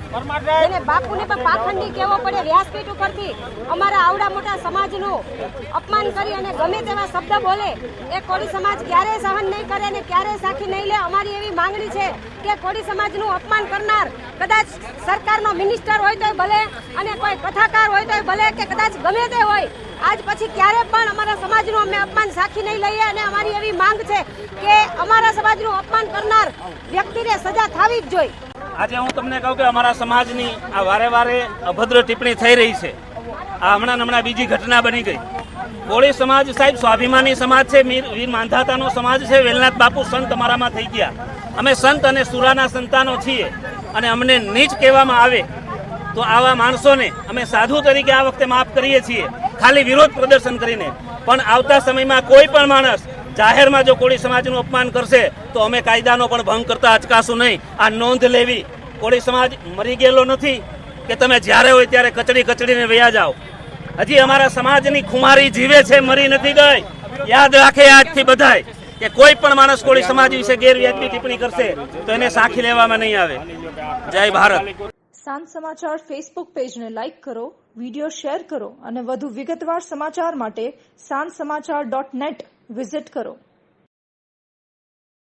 પડે, એને બાપુને પણ પાખંડી કહેવો પડે વ્યાસપીઠ ઉપરથી અમારા આવડા મોટા સમાજનું અપમાન કરી અને ગમે તેવા શબ્દ બોલે એ કોળી સમાજ ક્યારેય સહન નહીં કરે અને ક્યારેય સાખી નહીં લે। અમારી એવી માંગણી છે કે કોળી સમાજનું અપમાન કરનાર કદાચ સરકારનો મિનિસ્ટર હોય તોય ભલે અને કોઈ કથાકાર હોય તોય ભલે કે કદાચ ગમે તે હોય, આજ પછી ક્યારે પણ અમારા સમાજનું અમે અપમાન સાખી નહીં લઈએ અને અમારી એવી માંગ છે કે અમારા સમાજનું અપમાન કરનાર વ્યક્તિને સજા થવી જ જોઈએ। આજે હું તમને કહું કે અમારા સમાજની આ વારે વારે અભદ્ર ટિપ્પણી થઈ રહી છે। આ હમણાં બીજી ઘટના બની ગઈ। કોળી સમાજ સાહેબ સ્વાભિમાની સમાજ છે, વીર માંધાતાનો સમાજ છે। વેલનાથ બાપુ સંત અમારામાં થઈ ગયા। અમે સંત અને સુરાના સંતાનો છીએ અને અમને નીચ કહેવામાં આવે તો આવા માણસોને અમે સાધુ તરીકે આ વખતે માફ કરીએ છીએ, ખાલી વિરોધ પ્રદર્શન કરીને। પણ આવતા સમયમાં કોઈ પણ માણસ જાહેરમાં જો કોળી સમાજનું અપમાન કરશે તો અમે કાયદાનો પણ ભંગ કરતા અચકાશું નહીં। આ નોંધ લેવી, કોળી સમાજ મરી ગયેલો નથી કે તમે જ્યારે હોય ત્યારે કચડીને વયા જાઓ। હજી અમારા સમાજની ખુમારી જીવે છે, મરી નથી ગઈ। યાદ રાખે આજથી બધાય કે કોઈ પણ માણસ કોળી સમાજ વિશે ગેરવ્યાજબી ટિપ્પણી કરશે તો એને સાખી લેવામાં નહીં આવે। જય ભારત। સાંજ સમાચાર ફેસબુક પેજને લાઇક કરો, વિડીયો શેર કરો અને વધુ વિગતવાર સમાચાર માટે sanssamachar.net વિઝિટ કરો।